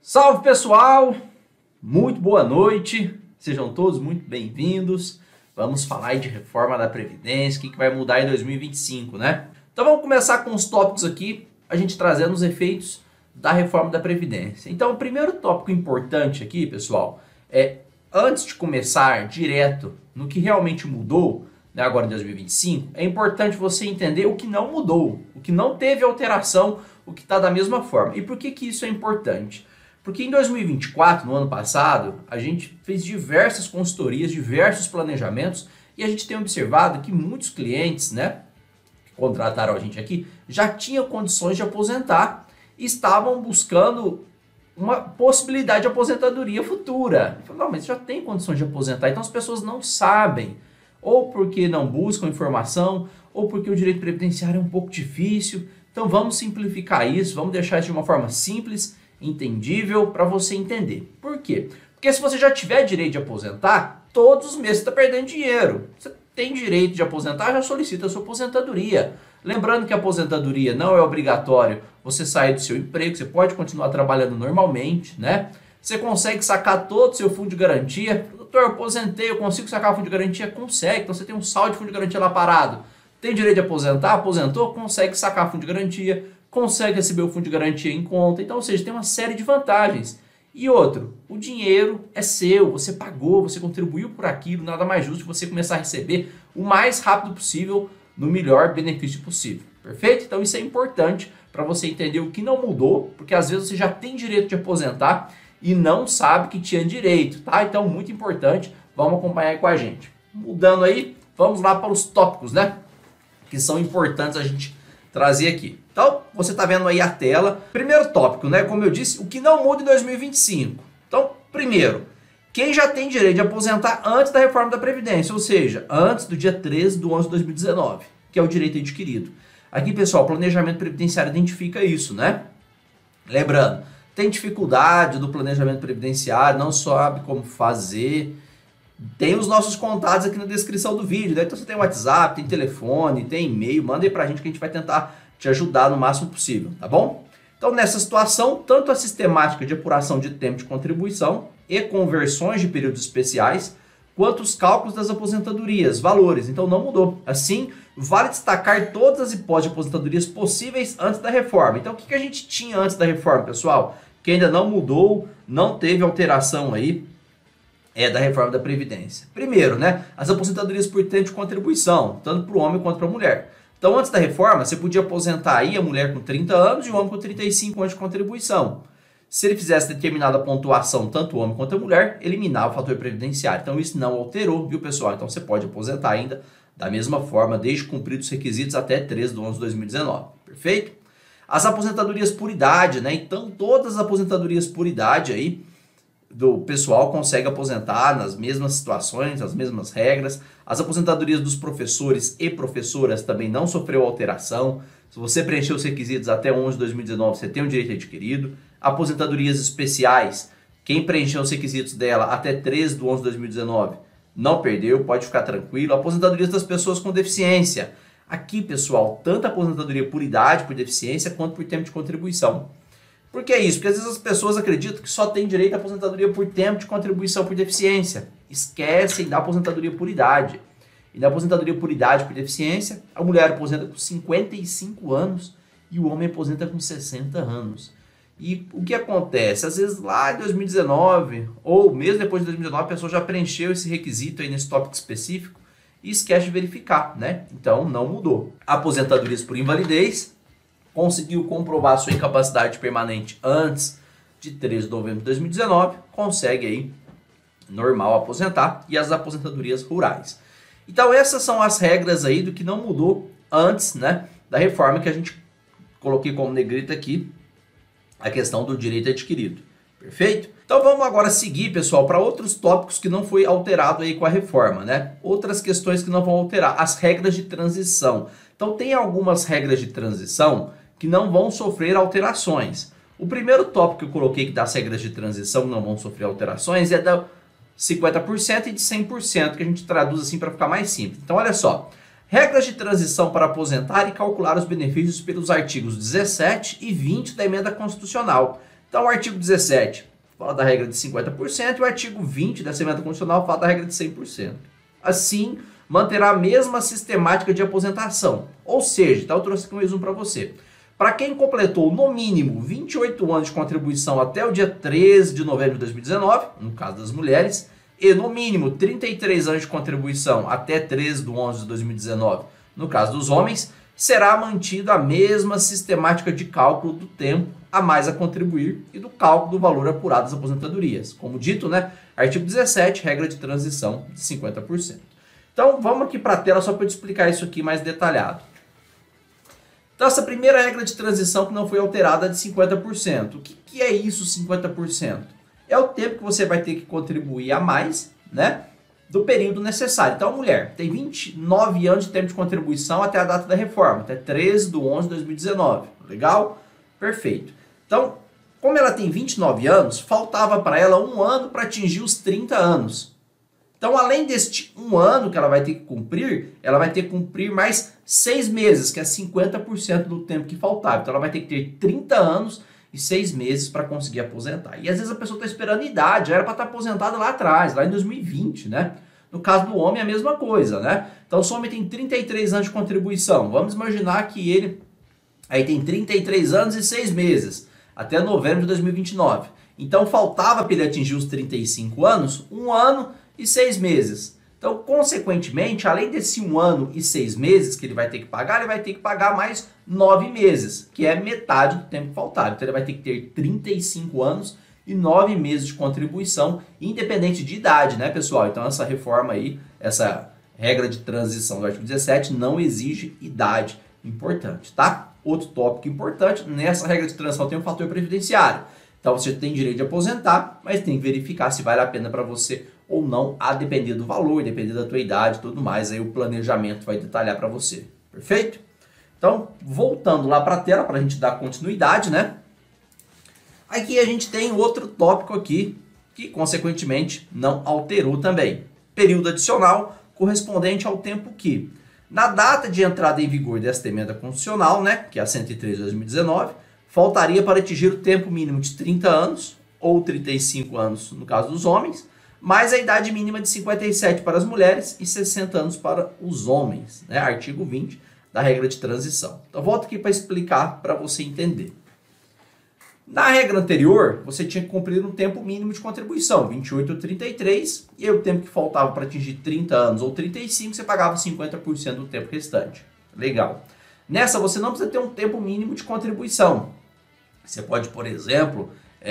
Salve pessoal, muito boa noite, sejam todos muito bem-vindos. Vamos falar aí de reforma da Previdência, o que vai mudar em 2025, né? Então vamos começar com os tópicos aqui, a gente trazendo os efeitos da reforma da Previdência. Então o primeiro tópico importante aqui, pessoal, antes de começar direto no que realmente mudou, né, agora em 2025, é importante você entender o que não mudou, o que não teve alteração, o que está da mesma forma. E por que isso é importante? Porque em 2024, no ano passado, a gente fez diversas consultorias, diversos planejamentos e a gente tem observado que muitos clientes, né, que contrataram a gente aqui, já tinham condições de aposentar e estavam buscando uma possibilidade de aposentadoria futura. Não, mas já tem condições de aposentar, então as pessoas não sabem, ou porque não buscam informação, ou porque o direito previdenciário é um pouco difícil. Então vamos simplificar isso, vamos deixar isso de uma forma simples, entendível, para você entender. Por quê? Porque se você já tiver direito de aposentar, todos os meses você está perdendo dinheiro. Você tem direito de aposentar, já solicita a sua aposentadoria. Lembrando que a aposentadoria não é obrigatório você sair do seu emprego, você pode continuar trabalhando normalmente, né? Você consegue sacar todo o seu fundo de garantia. Doutor, eu aposentei, eu consigo sacar o fundo de garantia? Consegue, então você tem um saldo de fundo de garantia lá parado. Tem direito de aposentar? Aposentou? Consegue sacar fundo de garantia, consegue receber o fundo de garantia em conta. Então, ou seja, tem uma série de vantagens. E outro, o dinheiro é seu, você pagou, você contribuiu por aquilo, nada mais justo você começar a receber o mais rápido possível, no melhor benefício possível. Perfeito? Então isso é importante para você entender o que não mudou, porque às vezes você já tem direito de aposentar e não sabe que tinha direito, tá? Então muito importante, vamos acompanhar aí com a gente. Mudando aí, vamos lá para os tópicos, né? Que são importantes a gente trazer aqui. Então, você está vendo aí a tela. Primeiro tópico, né? Como eu disse, o que não muda em 2025. Então, primeiro, quem já tem direito de aposentar antes da reforma da Previdência, ou seja, antes do dia 13 de 11 de 2019, que é o direito adquirido. Aqui, pessoal, o planejamento previdenciário identifica isso, né? Lembrando, tem dificuldade do planejamento previdenciário, não sabe como fazer. Tem os nossos contatos aqui na descrição do vídeo, né? Então você tem WhatsApp, tem telefone, tem e-mail, manda aí pra gente que a gente vai tentar te ajudar no máximo possível, tá bom? Então nessa situação, tanto a sistemática de apuração de tempo de contribuição e conversões de períodos especiais, quanto os cálculos das aposentadorias, valores, então não mudou. Assim, vale destacar todas as hipóteses de aposentadorias possíveis antes da reforma. Então o que a gente tinha antes da reforma, pessoal? Que ainda não mudou, não teve alteração aí, da reforma da Previdência. Primeiro, né, as aposentadorias por tempo de contribuição, tanto para o homem quanto para a mulher. Então, antes da reforma, você podia aposentar aí a mulher com 30 anos e o homem com 35 anos de contribuição. Se ele fizesse determinada pontuação, tanto o homem quanto a mulher, eliminava o fator previdenciário. Então, isso não alterou, viu, pessoal? Então, você pode aposentar ainda da mesma forma, desde cumpridos os requisitos até 13 de 11 de 2019. Perfeito? As aposentadorias por idade, né? Então, todas as aposentadorias por idade aí, do pessoal consegue aposentar nas mesmas situações, as mesmas regras. As aposentadorias dos professores e professoras também não sofreu alteração. Se você preencheu os requisitos até 11 de 2019, você tem um direito adquirido. Aposentadorias especiais, quem preencheu os requisitos dela até 13 de 11 de 2019 não perdeu, pode ficar tranquilo. Aposentadorias das pessoas com deficiência. Aqui, pessoal, tanto a aposentadoria por idade, por deficiência, quanto por tempo de contribuição. Por que isso? Porque às vezes as pessoas acreditam que só tem direito à aposentadoria por tempo de contribuição por deficiência. Esquecem da aposentadoria por idade. E na aposentadoria por idade por deficiência, a mulher aposenta com 55 anos e o homem aposenta com 60 anos. E o que acontece? Às vezes lá em 2019, ou mesmo depois de 2019, a pessoa já preencheu esse requisito aí nesse tópico específico e esquece de verificar, né? Então não mudou. Aposentadorias por invalidez, conseguiu comprovar sua incapacidade permanente antes de 13 de novembro de 2019, consegue aí, normal, aposentar, e as aposentadorias rurais. Então essas são as regras aí do que não mudou antes, né, da reforma, que a gente coloquei como negrita aqui, a questão do direito adquirido. Perfeito? Então vamos agora seguir, pessoal, para outros tópicos que não foi alterado aí com a reforma, né? Outras questões que não vão alterar, as regras de transição. Então tem algumas regras de transição que não vão sofrer alterações. O primeiro tópico que eu coloquei que das regras de transição não vão sofrer alterações é da 50% e de 100%, que a gente traduz assim para ficar mais simples. Então olha só, regras de transição para aposentar e calcular os benefícios pelos artigos 17 e 20 da emenda constitucional. Então o artigo 17 fala da regra de 50% e o artigo 20 dessa emenda constitucional fala da regra de 100%. Assim, manterá a mesma sistemática de aposentação. Ou seja, então eu trouxe aqui um resumo para você. Para quem completou no mínimo 28 anos de contribuição até o dia 13 de novembro de 2019, no caso das mulheres, e no mínimo 33 anos de contribuição até 13 de 11 de 2019, no caso dos homens, será mantida a mesma sistemática de cálculo do tempo a mais a contribuir e do cálculo do valor apurado das aposentadorias. Como dito, né? Artigo 17, regra de transição de 50%. Então, vamos aqui para a tela só para eu te explicar isso aqui mais detalhado. Então, essa primeira regra de transição que não foi alterada é de 50%. O que é isso, 50%? É o tempo que você vai ter que contribuir a mais, né? Do período necessário. Então, a mulher tem 29 anos de tempo de contribuição até a data da reforma, até 13 de 11 de 2019. Legal? Perfeito. Então, como ela tem 29 anos, faltava para ela um ano para atingir os 30 anos. Então, além deste um ano que ela vai ter que cumprir, ela vai ter que cumprir mais 6 meses, que é 50% do tempo que faltava. Então, ela vai ter que ter 30 anos e 6 meses para conseguir aposentar. E às vezes a pessoa está esperando idade, já era para estar aposentada lá atrás, lá em 2020, né? No caso do homem é a mesma coisa, né? Então, se o homem tem 33 anos de contribuição, vamos imaginar que ele aí tem 33 anos e 6 meses, até novembro de 2029. Então, faltava para ele atingir os 35 anos, 1 ano e 6 meses. Então, consequentemente, além desse 1 ano e 6 meses que ele vai ter que pagar, ele vai ter que pagar mais 9 meses, que é metade do tempo que faltava. Então, ele vai ter que ter 35 anos e 9 meses de contribuição, independente de idade, né, pessoal? Então, essa reforma aí, essa regra de transição do artigo 17 não exige idade importante, tá? Outro tópico importante, nessa regra de transição tem um fator previdenciário. Então, você tem direito de aposentar, mas tem que verificar se vale a pena para você ou não, a depender do valor, depender da tua idade e tudo mais, aí o planejamento vai detalhar para você, perfeito? Então, voltando lá para a tela, para a gente dar continuidade, né? Aqui a gente tem outro tópico aqui, que consequentemente não alterou também. Período adicional correspondente ao tempo que, na data de entrada em vigor desta emenda constitucional, né, que é a 103 de 2019, faltaria para atingir o tempo mínimo de 30 anos, ou 35 anos no caso dos homens, mais a idade mínima de 57 para as mulheres e 60 anos para os homens, né? Artigo 20 da regra de transição. Então, volto aqui para explicar para você entender. Na regra anterior, você tinha que cumprir um tempo mínimo de contribuição, 28 ou 33, e aí o tempo que faltava para atingir 30 anos ou 35, você pagava 50% do tempo restante. Legal. Nessa, você não precisa ter um tempo mínimo de contribuição. Você pode, por exemplo,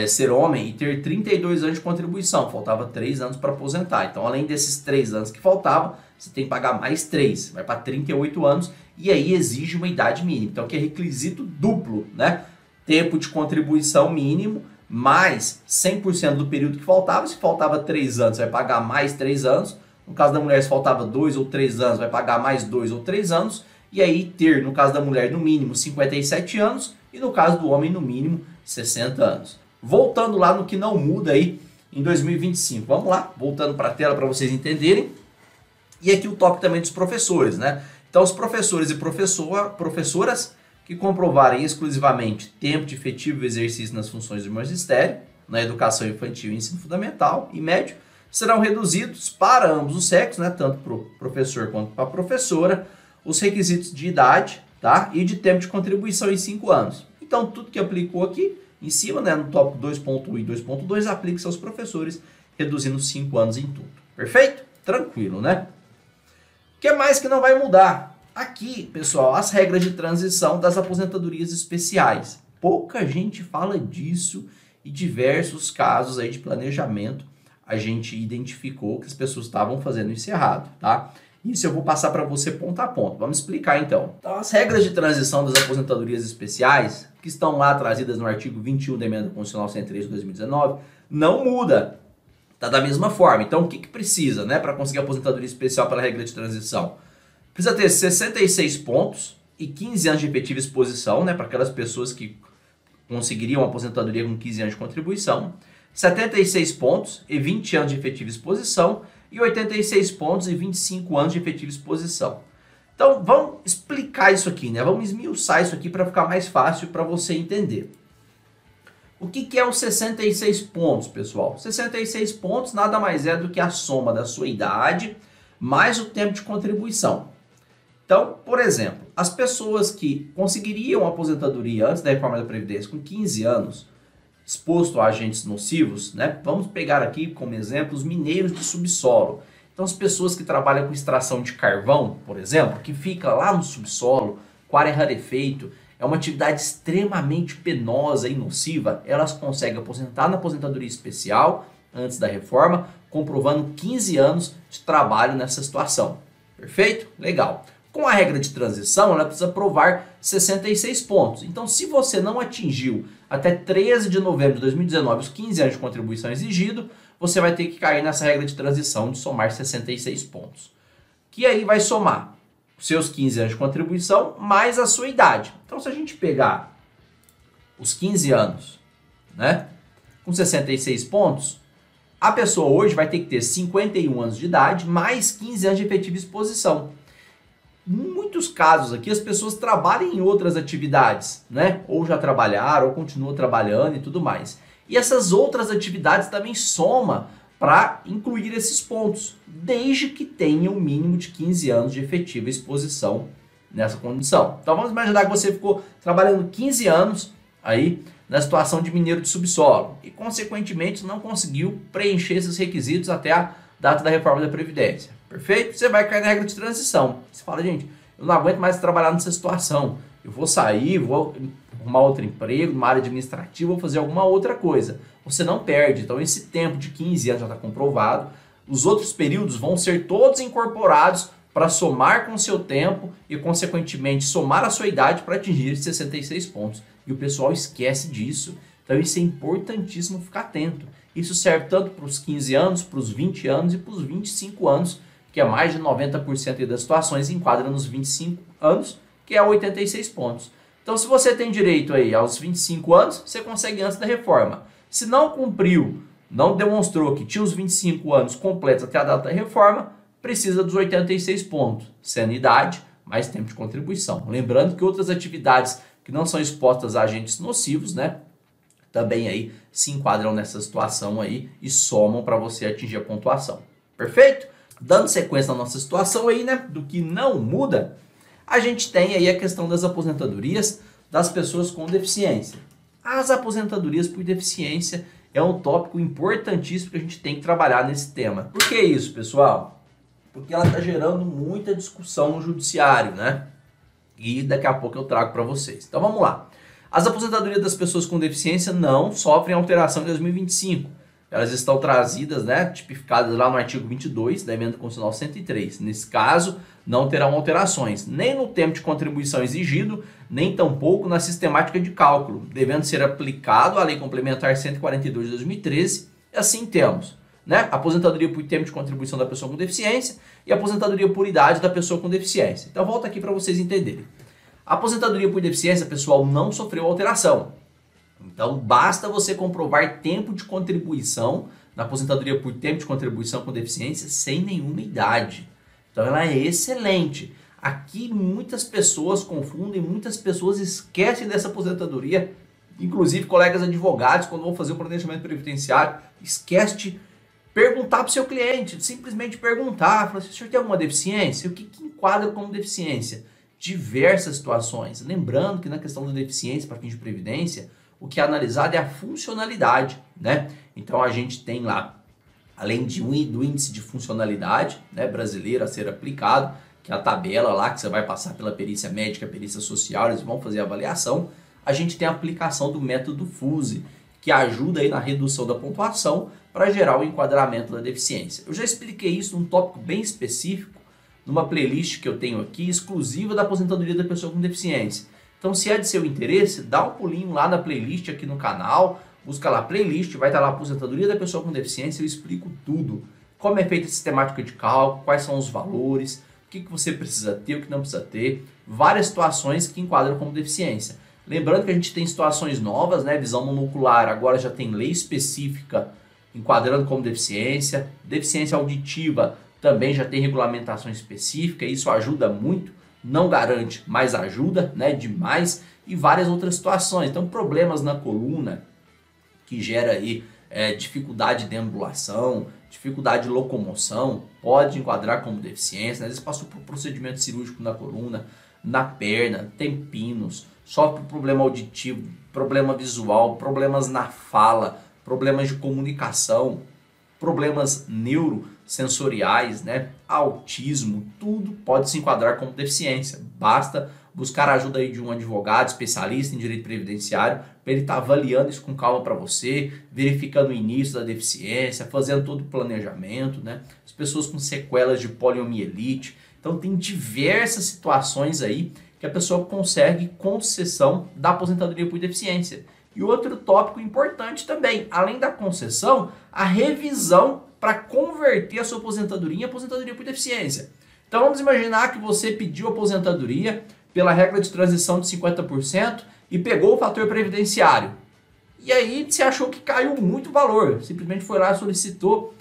ser homem e ter 32 anos de contribuição, faltava 3 anos para aposentar. Então, além desses 3 anos que faltavam, você tem que pagar mais 3, vai para 38 anos, e aí exige uma idade mínima. Então, aqui é requisito duplo, né? Tempo de contribuição mínimo, mais 100% do período que faltava. Se faltava 3 anos, vai pagar mais 3 anos. No caso da mulher, se faltava 2 ou 3 anos, vai pagar mais 2 ou 3 anos. E aí ter, no caso da mulher, no mínimo 57 anos e no caso do homem, no mínimo 60 anos. Voltando lá no que não muda aí em 2025. Vamos lá, voltando para a tela para vocês entenderem. E aqui o tópico também dos professores, né? Então, os professores e professoras que comprovarem exclusivamente tempo de efetivo exercício nas funções do magistério, na educação infantil e ensino fundamental e médio, serão reduzidos para ambos os sexos, né, tanto para o professor quanto para a professora, os requisitos de idade, tá, e de tempo de contribuição em 5 anos. Então, tudo que aplicou aqui em cima, né, no tópico 2.1 e 2.2, aplica-se aos professores, reduzindo 5 anos em tudo. Perfeito? Tranquilo, né? O que mais que não vai mudar? Aqui, pessoal, as regras de transição das aposentadorias especiais. Pouca gente fala disso e diversos casos aí de planejamento a gente identificou que as pessoas estavam fazendo isso errado, tá? Isso eu vou passar para você ponto a ponto. Vamos explicar então. Então, as regras de transição das aposentadorias especiais, que estão lá trazidas no artigo 21 da Emenda Constitucional 103 de 2019, não muda. Tá da mesma forma. Então, o que precisa, né, para conseguir aposentadoria especial pela regra de transição? Precisa ter 66 pontos e 15 anos de efetiva exposição, né, para aquelas pessoas que conseguiriam uma aposentadoria com 15 anos de contribuição, 76 pontos e 20 anos de efetiva exposição e 86 pontos e 25 anos de efetiva exposição. Então, vamos explicar isso aqui, né? Vamos esmiuçar isso aqui para ficar mais fácil para você entender. O que é os 66 pontos, pessoal? 66 pontos nada mais é do que a soma da sua idade mais o tempo de contribuição. Então, por exemplo, as pessoas que conseguiriam aposentadoria antes da reforma da Previdência com 15 anos, exposto a agentes nocivos, né? Vamos pegar aqui como exemplo os mineiros de subsolo. Então, as pessoas que trabalham com extração de carvão, por exemplo, que fica lá no subsolo, com área rarefeito, é uma atividade extremamente penosa e nociva, elas conseguem aposentar na aposentadoria especial antes da reforma, comprovando 15 anos de trabalho nessa situação. Perfeito? Legal. Com a regra de transição, ela precisa provar 66 pontos. Então, se você não atingiu até 13 de novembro de 2019 os 15 anos de contribuição exigido, você vai ter que cair nessa regra de transição de somar 66 pontos. Que aí vai somar os seus 15 anos de contribuição mais a sua idade. Então, se a gente pegar os 15 anos, né, com 66 pontos, a pessoa hoje vai ter que ter 51 anos de idade mais 15 anos de efetiva exposição. Em muitos casos aqui, as pessoas trabalham em outras atividades, né? Ou já trabalharam, ou continuam trabalhando e tudo mais. E essas outras atividades também somam para incluir esses pontos, desde que tenha um mínimo de 15 anos de efetiva exposição nessa condição. Então vamos imaginar que você ficou trabalhando 15 anos aí na situação de mineiro de subsolo e consequentemente não conseguiu preencher esses requisitos até a data da reforma da Previdência. Perfeito? Você vai cair na regra de transição. Você fala, gente, eu não aguento mais trabalhar nessa situação. Eu vou sair, vou arrumar outro emprego, numa área administrativa, vou fazer alguma outra coisa. Você não perde. Então, esse tempo de 15 anos já está comprovado. Os outros períodos vão ser todos incorporados para somar com o seu tempo e, consequentemente, somar a sua idade para atingir 66 pontos. E o pessoal esquece disso. Então, isso é importantíssimo ficar atento. Isso serve tanto para os 15 anos, para os 20 anos e para os 25 anos, que é mais de 90% das situações enquadra nos 25 anos, que é 86 pontos. Então, se você tem direito aí aos 25 anos, você consegue antes da reforma. Se não cumpriu, não demonstrou que tinha os 25 anos completos até a data da reforma, precisa dos 86 pontos, sendo idade mais tempo de contribuição. Lembrando que outras atividades que não são expostas a agentes nocivos, né, também aí se enquadram nessa situação aí e somam para você atingir a pontuação. Perfeito? Dando sequência na nossa situação aí, né, do que não muda, a gente tem aí a questão das aposentadorias das pessoas com deficiência. As aposentadorias por deficiência é um tópico importantíssimo que a gente tem que trabalhar nesse tema. Por que isso, pessoal? Porque ela está gerando muita discussão no judiciário, né? E daqui a pouco eu trago para vocês. Então vamos lá. As aposentadorias das pessoas com deficiência não sofrem alteração em 2025. Elas estão trazidas, né, tipificadas lá no artigo 22 da Emenda Constitucional 103. Nesse caso, não terão alterações, nem no tempo de contribuição exigido, nem tampouco na sistemática de cálculo, devendo ser aplicado a Lei Complementar 142 de 2013. E assim temos, né, aposentadoria por tempo de contribuição da pessoa com deficiência e aposentadoria por idade da pessoa com deficiência. Então, volta aqui para vocês entenderem. A aposentadoria por deficiência, pessoal, não sofreu alteração. Então, basta você comprovar tempo de contribuição na aposentadoria por tempo de contribuição com deficiência sem nenhuma idade. Então, ela é excelente. Aqui, muitas pessoas confundem, muitas pessoas esquecem dessa aposentadoria. Inclusive, colegas advogados, quando vão fazer o planejamento previdenciário, esquece de perguntar para o seu cliente, simplesmente perguntar. Falar assim, o senhor tem alguma deficiência? O que enquadra como deficiência? Diversas situações. Lembrando que na questão da deficiência para fins de previdência, o que é analisado é a funcionalidade, né? Então a gente tem lá, além do índice de funcionalidade, né, brasileiro a ser aplicado, que é a tabela lá que você vai passar pela perícia médica, perícia social, eles vão fazer a avaliação, a gente tem a aplicação do método FUSE, que ajuda aí na redução da pontuação para gerar o enquadramento da deficiência. Eu já expliquei isso num tópico bem específico, numa playlist que eu tenho aqui, exclusiva da aposentadoria da pessoa com deficiência. Então, se é de seu interesse, dá um pulinho lá na playlist aqui no canal, busca lá playlist, vai estar lá aposentadoria da pessoa com deficiência, eu explico tudo. Como é feita a sistemática de cálculo, quais são os valores, o que você precisa ter, o que não precisa ter, várias situações que enquadram como deficiência. Lembrando que a gente tem situações novas, né? Visão monocular, agora já tem lei específica enquadrando como deficiência. Deficiência auditiva também já tem regulamentação específica, isso ajuda muito. Não garante, mas ajuda, né, demais, e várias outras situações. Então, problemas na coluna, que gera aí dificuldade de deambulação, dificuldade de locomoção, pode enquadrar como deficiência, né? Às vezes passou por procedimento cirúrgico na coluna, na perna, tem pinos, sofre problema auditivo, problema visual, problemas na fala, problemas de comunicação, problemas neurosensoriais, né? Autismo, tudo pode se enquadrar como deficiência. Basta buscar a ajuda aí de um advogado especialista em direito previdenciário para ele estar avaliando isso com calma para você, verificando o início da deficiência, fazendo todo o planejamento, né? As pessoas com sequelas de poliomielite. Então tem diversas situações aí que a pessoa consegue concessão da aposentadoria por deficiência. E outro tópico importante também, além da concessão, a revisão para converter a sua aposentadoria em aposentadoria por deficiência. Então vamos imaginar que você pediu aposentadoria pela regra de transição de 50% e pegou o fator previdenciário. E aí você achou que caiu muito o valor, simplesmente foi lá e solicitou.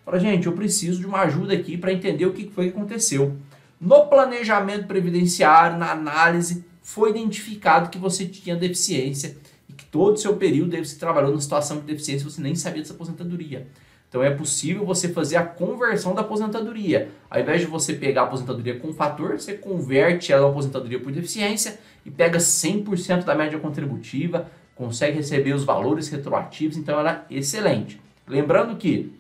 Fala, gente, eu preciso de uma ajuda aqui para entender o que foi que aconteceu. No planejamento previdenciário, na análise, foi identificado que você tinha deficiência e que todo o seu período você trabalhou numa situação de deficiência, você nem sabia dessa aposentadoria. Então é possível você fazer a conversão da aposentadoria. Ao invés de você pegar a aposentadoria com fator, você converte ela em aposentadoria por deficiência e pega 100% da média contributiva, consegue receber os valores retroativos, então ela é excelente. Lembrando que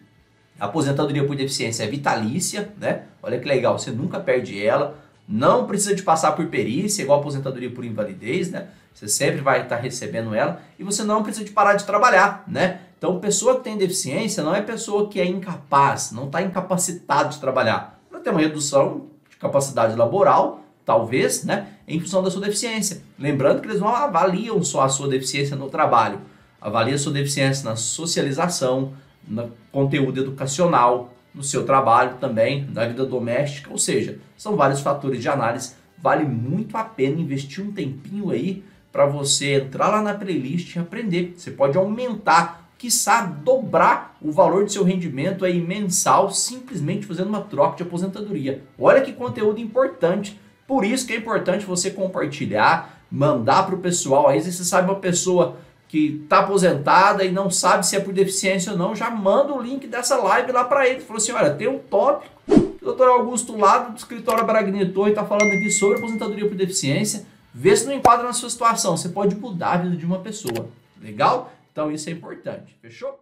a aposentadoria por deficiência é vitalícia, né? Olha que legal, você nunca perde ela, não precisa de passar por perícia, igual a aposentadoria por invalidez, né? Você sempre vai estar recebendo ela e você não precisa de parar de trabalhar, né? Então, pessoa que tem deficiência não é pessoa que é incapaz, não está incapacitado de trabalhar. Ela tem uma redução de capacidade laboral, talvez, né? Em função da sua deficiência. Lembrando que eles não avaliam só a sua deficiência no trabalho, avaliam a sua deficiência na socialização, no conteúdo educacional, no seu trabalho também, na vida doméstica, ou seja, são vários fatores de análise. Vale muito a pena investir um tempinho aí para você entrar lá na playlist e aprender. Você pode aumentar, quiçá dobrar o valor do seu rendimento aí mensal simplesmente fazendo uma troca de aposentadoria. Olha que conteúdo importante. Por isso que é importante você compartilhar, mandar para o pessoal. Aí você sabe uma pessoa que está aposentada e não sabe se é por deficiência ou não, já manda o link dessa live lá para ele. Falou assim, olha, tem um tópico, o Dr. Augusto lá do escritório Bragnini Torre está falando aqui sobre aposentadoria por deficiência. Vê se não enquadra na sua situação. Você pode mudar a vida de uma pessoa. Legal? Então isso é importante. Fechou?